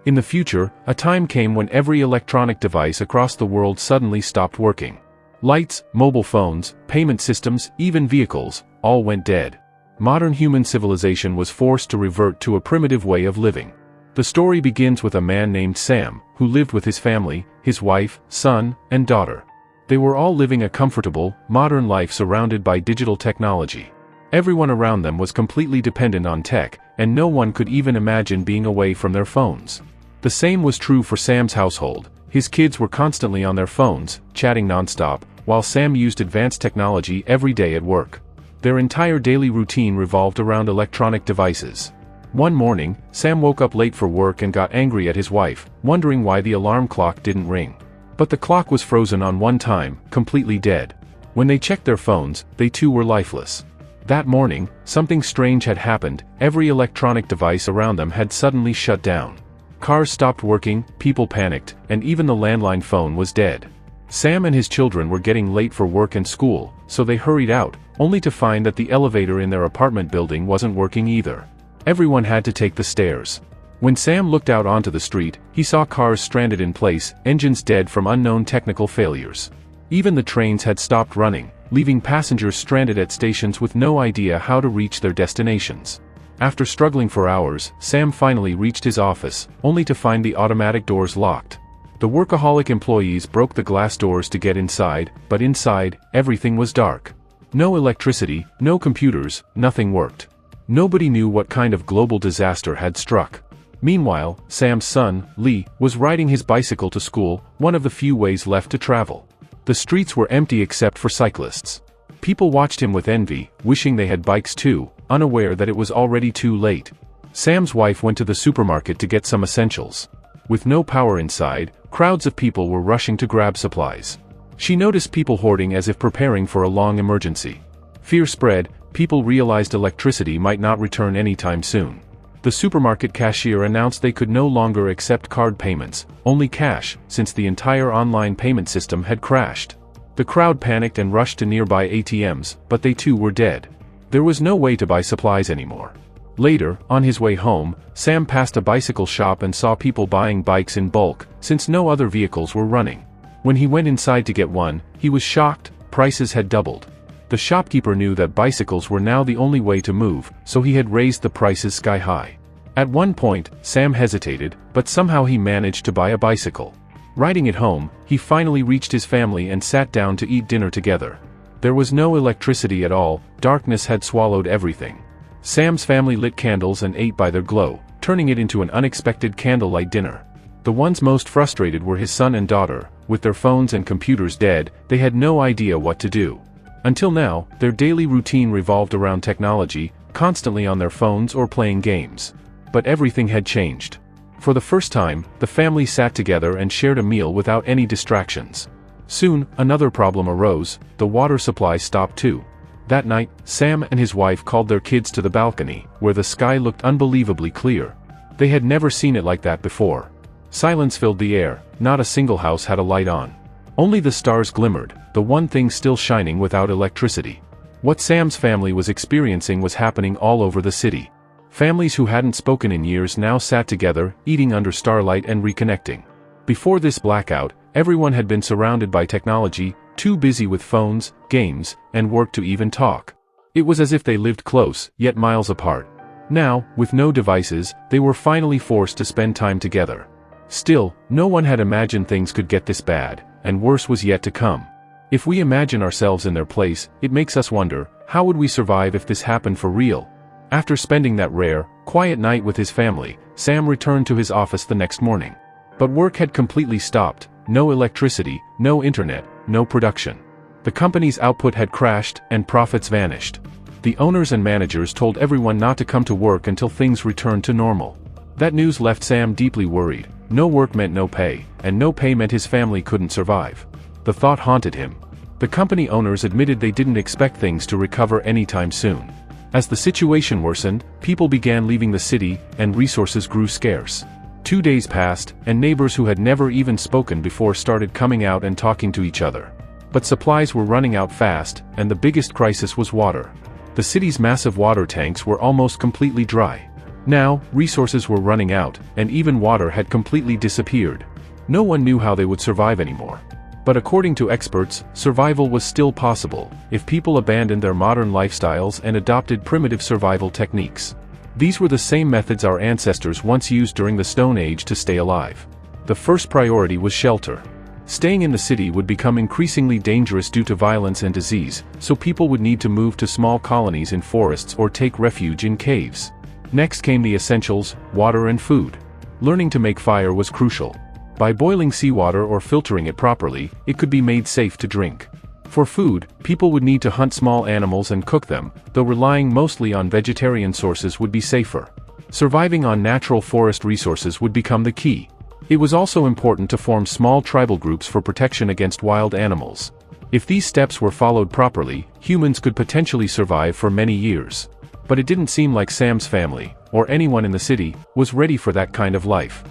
In the future, a time came when every electronic device across the world suddenly stopped working. Lights, mobile phones, payment systems, even vehicles, all went dead. Modern human civilization was forced to revert to a primitive way of living. The story begins with a man named Sam, who lived with his family, his wife, son, and daughter. They were all living a comfortable, modern life surrounded by digital technology. Everyone around them was completely dependent on tech, and no one could even imagine being away from their phones. The same was true for Sam's household. His kids were constantly on their phones, chatting nonstop, while Sam used advanced technology every day at work. Their entire daily routine revolved around electronic devices. One morning, Sam woke up late for work and got angry at his wife, wondering why the alarm clock didn't ring. But the clock was frozen on one time, completely dead. When they checked their phones, they too were lifeless. That morning, something strange had happened. Every electronic device around them had suddenly shut down. Cars stopped working, people panicked, and even the landline phone was dead. Sam and his children were getting late for work and school, so they hurried out, only to find that the elevator in their apartment building wasn't working either. Everyone had to take the stairs. When Sam looked out onto the street, he saw cars stranded in place, engines dead from unknown technical failures. Even the trains had stopped running, leaving passengers stranded at stations with no idea how to reach their destinations. After struggling for hours, Sam finally reached his office, only to find the automatic doors locked. The workaholic employees broke the glass doors to get inside, but inside, everything was dark. No electricity, no computers, nothing worked. Nobody knew what kind of global disaster had struck. Meanwhile, Sam's son, Lee, was riding his bicycle to school, one of the few ways left to travel. The streets were empty except for cyclists. People watched him with envy, wishing they had bikes too, unaware that it was already too late. Sam's wife went to the supermarket to get some essentials. With no power inside, crowds of people were rushing to grab supplies. She noticed people hoarding as if preparing for a long emergency. Fear spread, people realized electricity might not return anytime soon. The supermarket cashier announced they could no longer accept card payments, only cash, since the entire online payment system had crashed. The crowd panicked and rushed to nearby ATMs, but they too were dead. There was no way to buy supplies anymore. Later, on his way home, Sam passed a bicycle shop and saw people buying bikes in bulk, since no other vehicles were running. When he went inside to get one, he was shocked. Prices had doubled. The shopkeeper knew that bicycles were now the only way to move, so he had raised the prices sky high. At one point, Sam hesitated, but somehow he managed to buy a bicycle. Riding it home, he finally reached his family and sat down to eat dinner together. There was no electricity at all, darkness had swallowed everything. Sam's family lit candles and ate by their glow, turning it into an unexpected candlelight dinner. The ones most frustrated were his son and daughter. With their phones and computers dead, they had no idea what to do. Until now, their daily routine revolved around technology, constantly on their phones or playing games. But everything had changed. For the first time, the family sat together and shared a meal without any distractions. Soon, another problem arose. The water supply stopped too. That night, Sam and his wife called their kids to the balcony, where the sky looked unbelievably clear. They had never seen it like that before. Silence filled the air, not a single house had a light on. Only the stars glimmered, the one thing still shining without electricity. What Sam's family was experiencing was happening all over the city. Families who hadn't spoken in years now sat together, eating under starlight and reconnecting. Before this blackout, everyone had been surrounded by technology, too busy with phones, games, and work to even talk. It was as if they lived close, yet miles apart. Now, with no devices, they were finally forced to spend time together. Still, no one had imagined things could get this bad, and worse was yet to come. If we imagine ourselves in their place, it makes us wonder, how would we survive if this happened for real? After spending that rare, quiet night with his family, Sam returned to his office the next morning. But work had completely stopped. No electricity, no internet, no production. The company's output had crashed, and profits vanished. The owners and managers told everyone not to come to work until things returned to normal. That news left Sam deeply worried. No work meant no pay, and no pay meant his family couldn't survive. The thought haunted him. The company owners admitted they didn't expect things to recover anytime soon. As the situation worsened, people began leaving the city, and resources grew scarce. 2 days passed, and neighbors who had never even spoken before started coming out and talking to each other. But supplies were running out fast, and the biggest crisis was water. The city's massive water tanks were almost completely dry. Now, resources were running out, and even water had completely disappeared. No one knew how they would survive anymore. But according to experts, survival was still possible, if people abandoned their modern lifestyles and adopted primitive survival techniques. These were the same methods our ancestors once used during the Stone Age to stay alive. The first priority was shelter. Staying in the city would become increasingly dangerous due to violence and disease, so people would need to move to small colonies in forests or take refuge in caves. Next came the essentials, water and food. Learning to make fire was crucial. By boiling seawater or filtering it properly, it could be made safe to drink. For food, people would need to hunt small animals and cook them, though relying mostly on vegetarian sources would be safer. Surviving on natural forest resources would become the key. It was also important to form small tribal groups for protection against wild animals. If these steps were followed properly, humans could potentially survive for many years. But it didn't seem like Sam's family, or anyone in the city, was ready for that kind of life.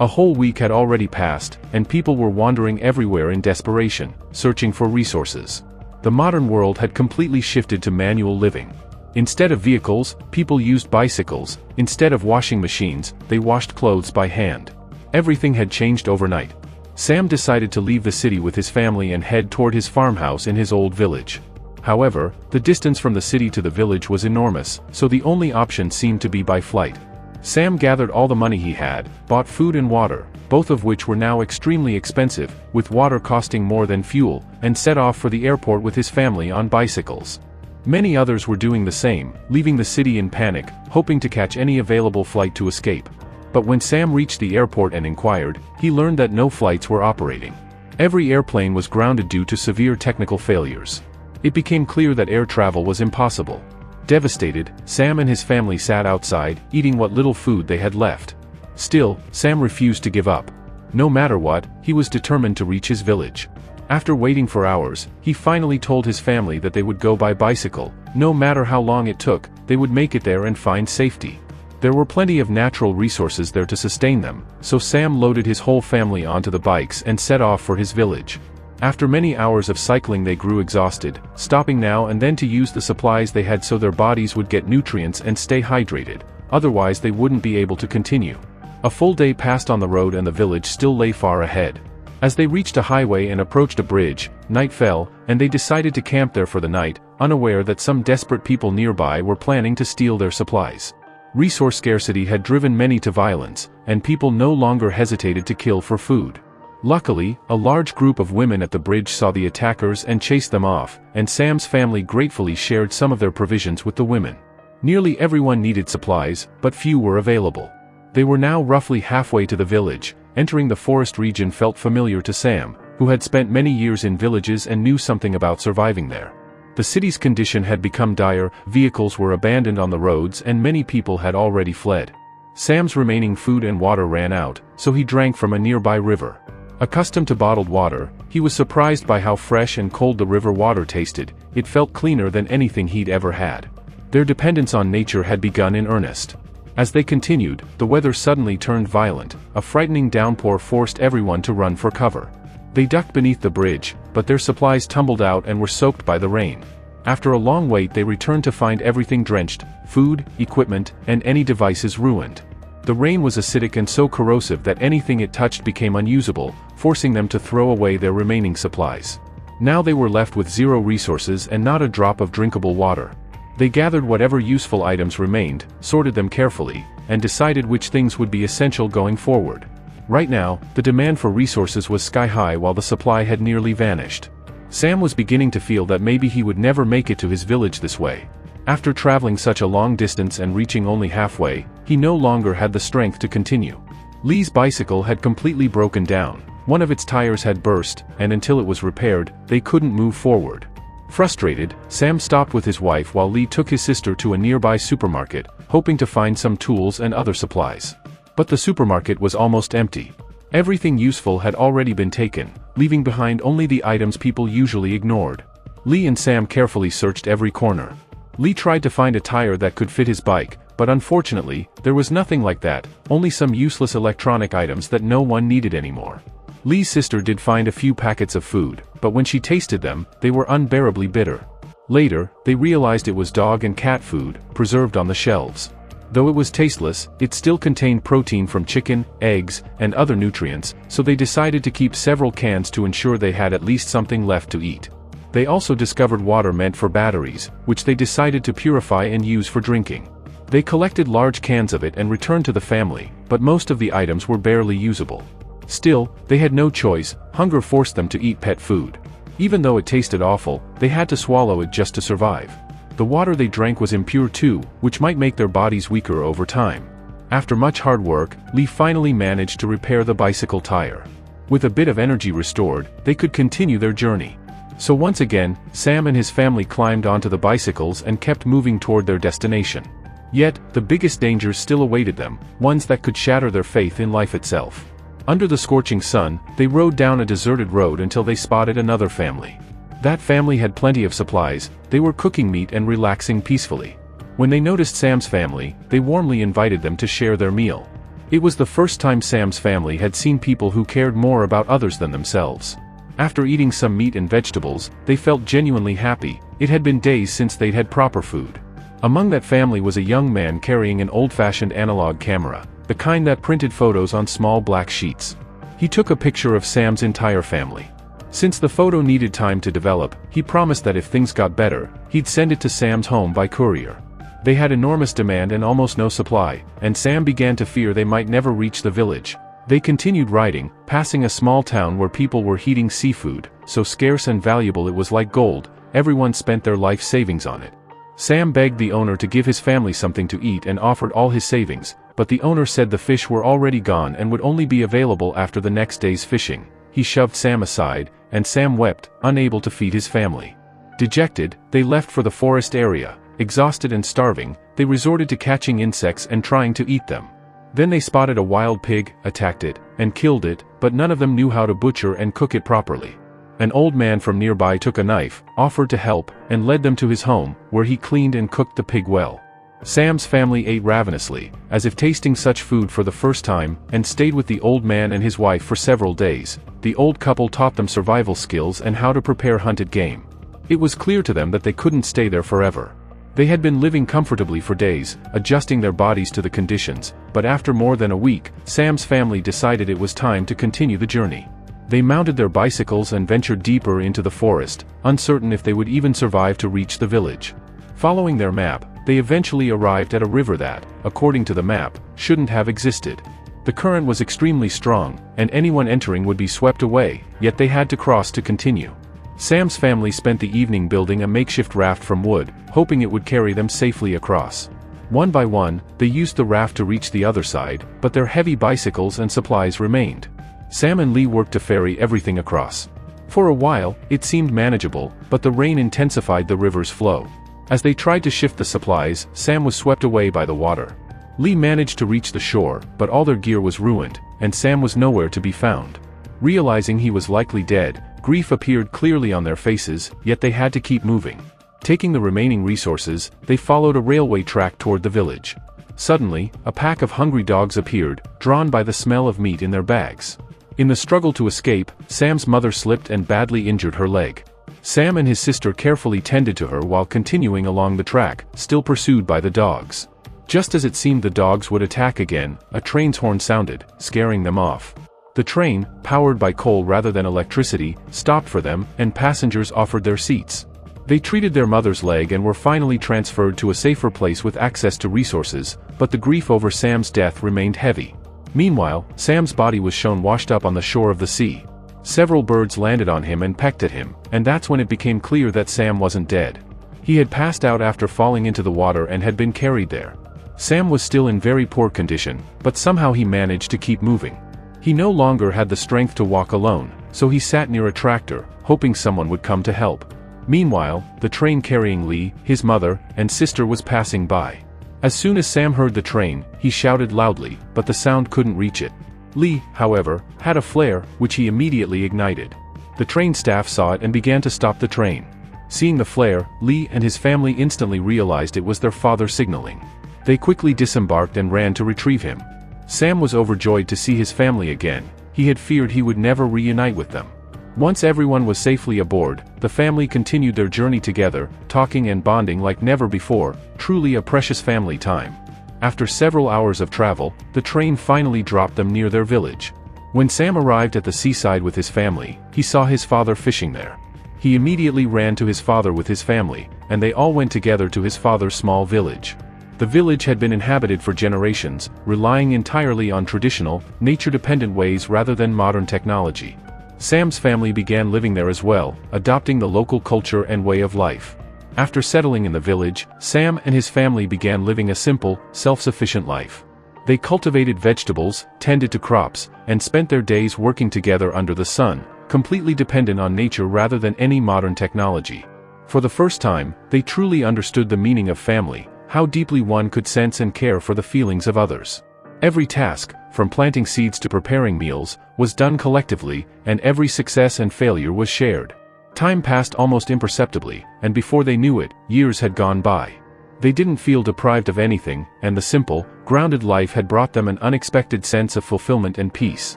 A whole week had already passed, and people were wandering everywhere in desperation, searching for resources. The modern world had completely shifted to manual living. Instead of vehicles, people used bicycles. Instead of washing machines, they washed clothes by hand. Everything had changed overnight. Sam decided to leave the city with his family and head toward his farmhouse in his old village. However, the distance from the city to the village was enormous, so the only option seemed to be by flight. Sam gathered all the money he had, bought food and water, both of which were now extremely expensive, with water costing more than fuel, and set off for the airport with his family on bicycles. Many others were doing the same, leaving the city in panic, hoping to catch any available flight to escape. But when Sam reached the airport and inquired, he learned that no flights were operating. Every airplane was grounded due to severe technical failures. It became clear that air travel was impossible. Devastated, Sam and his family sat outside, eating what little food they had left. Still, Sam refused to give up. No matter what, he was determined to reach his village. After waiting for hours, he finally told his family that they would go by bicycle. No matter how long it took, they would make it there and find safety. There were plenty of natural resources there to sustain them, so Sam loaded his whole family onto the bikes and set off for his village. After many hours of cycling they grew exhausted, stopping now and then to use the supplies they had so their bodies would get nutrients and stay hydrated, otherwise they wouldn't be able to continue. A full day passed on the road and the village still lay far ahead. As they reached a highway and approached a bridge, night fell, and they decided to camp there for the night, unaware that some desperate people nearby were planning to steal their supplies. Resource scarcity had driven many to violence, and people no longer hesitated to kill for food. Luckily, a large group of women at the bridge saw the attackers and chased them off, and Sam's family gratefully shared some of their provisions with the women. Nearly everyone needed supplies, but few were available. They were now roughly halfway to the village. Entering the forest region felt familiar to Sam, who had spent many years in villages and knew something about surviving there. The city's condition had become dire, vehicles were abandoned on the roads and many people had already fled. Sam's remaining food and water ran out, so he drank from a nearby river. Accustomed to bottled water, he was surprised by how fresh and cold the river water tasted. It felt cleaner than anything he'd ever had. Their dependence on nature had begun in earnest. As they continued, the weather suddenly turned violent. A frightening downpour forced everyone to run for cover. They ducked beneath the bridge, but their supplies tumbled out and were soaked by the rain. After a long wait they returned to find everything drenched, food, equipment, and any devices ruined. The rain was acidic and so corrosive that anything it touched became unusable, forcing them to throw away their remaining supplies. Now they were left with zero resources and not a drop of drinkable water. They gathered whatever useful items remained, sorted them carefully, and decided which things would be essential going forward. Right now, the demand for resources was sky-high while the supply had nearly vanished. Sam was beginning to feel that maybe he would never make it to his village this way. After traveling such a long distance and reaching only halfway, he no longer had the strength to continue. Lee's bicycle had completely broken down. One of its tires had burst, and until it was repaired, they couldn't move forward. Frustrated, Sam stopped with his wife while Lee took his sister to a nearby supermarket, hoping to find some tools and other supplies. But the supermarket was almost empty. Everything useful had already been taken, leaving behind only the items people usually ignored. Lee and Sam carefully searched every corner. Lee tried to find a tire that could fit his bike, but unfortunately, there was nothing like that, only some useless electronic items that no one needed anymore. Lee's sister did find a few packets of food, but when she tasted them, they were unbearably bitter. Later, they realized it was dog and cat food, preserved on the shelves. Though it was tasteless, it still contained protein from chicken, eggs, and other nutrients, so they decided to keep several cans to ensure they had at least something left to eat. They also discovered water meant for batteries, which they decided to purify and use for drinking. They collected large cans of it and returned to the family, but most of the items were barely usable. Still, they had no choice. Hunger forced them to eat pet food. Even though it tasted awful, they had to swallow it just to survive. The water they drank was impure too, which might make their bodies weaker over time. After much hard work, Lee finally managed to repair the bicycle tire. With a bit of energy restored, they could continue their journey. So once again, Sam and his family climbed onto the bicycles and kept moving toward their destination. Yet, the biggest dangers still awaited them, ones that could shatter their faith in life itself. Under the scorching sun, they rode down a deserted road until they spotted another family. That family had plenty of supplies. They were cooking meat and relaxing peacefully. When they noticed Sam's family, they warmly invited them to share their meal. It was the first time Sam's family had seen people who cared more about others than themselves. After eating some meat and vegetables, they felt genuinely happy. It had been days since they'd had proper food. Among that family was a young man carrying an old-fashioned analog camera, the kind that printed photos on small black sheets. He took a picture of Sam's entire family. Since the photo needed time to develop, he promised that if things got better, he'd send it to Sam's home by courier. They had enormous demand and almost no supply, and Sam began to fear they might never reach the village. They continued riding, passing a small town where people were eating seafood, so scarce and valuable it was like gold. Everyone spent their life savings on it. Sam begged the owner to give his family something to eat and offered all his savings, but the owner said the fish were already gone and would only be available after the next day's fishing. He shoved Sam aside, and Sam wept, unable to feed his family. Dejected, they left for the forest area. Exhausted and starving, they resorted to catching insects and trying to eat them. Then they spotted a wild pig, attacked it, and killed it, but none of them knew how to butcher and cook it properly. An old man from nearby took a knife, offered to help, and led them to his home, where he cleaned and cooked the pig well. Sam's family ate ravenously, as if tasting such food for the first time, and stayed with the old man and his wife for several days. The old couple taught them survival skills and how to prepare hunted game. It was clear to them that they couldn't stay there forever. They had been living comfortably for days, adjusting their bodies to the conditions, but after more than a week, Sam's family decided it was time to continue the journey. They mounted their bicycles and ventured deeper into the forest, uncertain if they would even survive to reach the village. Following their map, they eventually arrived at a river that, according to the map, shouldn't have existed. The current was extremely strong, and anyone entering would be swept away, yet they had to cross to continue. Sam's family spent the evening building a makeshift raft from wood, hoping it would carry them safely across. One by one, they used the raft to reach the other side, but their heavy bicycles and supplies remained. Sam and Lee worked to ferry everything across. For a while, it seemed manageable, but the rain intensified the river's flow. As they tried to shift the supplies, Sam was swept away by the water. Lee managed to reach the shore, but all their gear was ruined, and Sam was nowhere to be found. Realizing he was likely dead, grief appeared clearly on their faces, yet they had to keep moving. Taking the remaining resources, they followed a railway track toward the village. Suddenly, a pack of hungry dogs appeared, drawn by the smell of meat in their bags. In the struggle to escape, Sam's mother slipped and badly injured her leg. Sam and his sister carefully tended to her while continuing along the track, still pursued by the dogs. Just as it seemed the dogs would attack again, a train's horn sounded, scaring them off. The train, powered by coal rather than electricity, stopped for them, and passengers offered their seats. They treated their mother's leg and were finally transferred to a safer place with access to resources, but the grief over Sam's death remained heavy. Meanwhile, Sam's body was shown washed up on the shore of the sea. Several birds landed on him and pecked at him, and that's when it became clear that Sam wasn't dead. He had passed out after falling into the water and had been carried there. Sam was still in very poor condition, but somehow he managed to keep moving. He no longer had the strength to walk alone, so he sat near a tractor, hoping someone would come to help. Meanwhile, the train carrying Lee, his mother, and sister was passing by. As soon as Sam heard the train, he shouted loudly, but the sound couldn't reach it. Lee, however, had a flare, which he immediately ignited. The train staff saw it and began to stop the train. Seeing the flare, Lee and his family instantly realized it was their father signaling. They quickly disembarked and ran to retrieve him. Sam was overjoyed to see his family again. He had feared he would never reunite with them. Once everyone was safely aboard, the family continued their journey together, talking and bonding like never before, truly a precious family time. After several hours of travel, the train finally dropped them near their village. When Sam arrived at the seaside with his family, he saw his father fishing there. He immediately ran to his father with his family, and they all went together to his father's small village. The village had been inhabited for generations, relying entirely on traditional, nature-dependent ways rather than modern technology. Sam's family began living there as well, adopting the local culture and way of life. After settling in the village, Sam and his family began living a simple, self-sufficient life. They cultivated vegetables, tended to crops, and spent their days working together under the sun, completely dependent on nature rather than any modern technology. For the first time, they truly understood the meaning of family, how deeply one could sense and care for the feelings of others. Every task, from planting seeds to preparing meals, was done collectively, and every success and failure was shared. Time passed almost imperceptibly, and before they knew it, years had gone by. They didn't feel deprived of anything, and the simple, grounded life had brought them an unexpected sense of fulfillment and peace.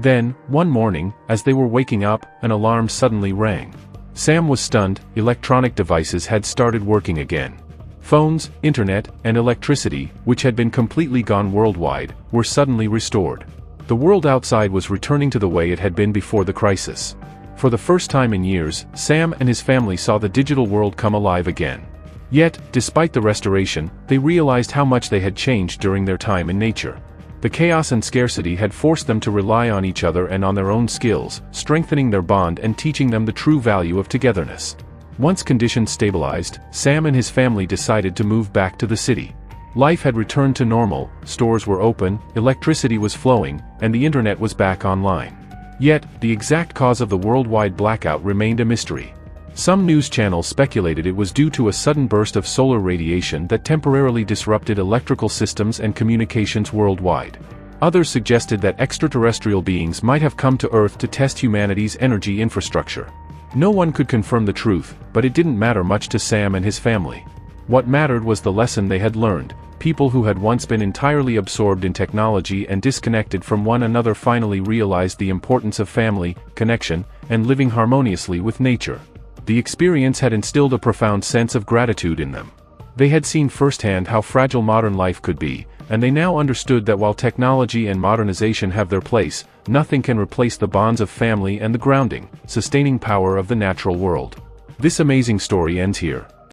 Then, one morning, as they were waking up, an alarm suddenly rang. Sam was stunned. Electronic devices had started working again. Phones, internet, and electricity, which had been completely gone worldwide, were suddenly restored. The world outside was returning to the way it had been before the crisis. For the first time in years, Sam and his family saw the digital world come alive again. Yet, despite the restoration, they realized how much they had changed during their time in nature. The chaos and scarcity had forced them to rely on each other and on their own skills, strengthening their bond and teaching them the true value of togetherness. Once conditions stabilized, Sam and his family decided to move back to the city. Life had returned to normal, stores were open, electricity was flowing, and the internet was back online. Yet, the exact cause of the worldwide blackout remained a mystery. Some news channels speculated it was due to a sudden burst of solar radiation that temporarily disrupted electrical systems and communications worldwide. Others suggested that extraterrestrial beings might have come to Earth to test humanity's energy infrastructure. No one could confirm the truth, but it didn't matter much to Sam and his family. What mattered was the lesson they had learned. People who had once been entirely absorbed in technology and disconnected from one another finally realized the importance of family, connection, and living harmoniously with nature. The experience had instilled a profound sense of gratitude in them. They had seen firsthand how fragile modern life could be, and they now understood that while technology and modernization have their place, nothing can replace the bonds of family and the grounding, sustaining power of the natural world. This amazing story ends here.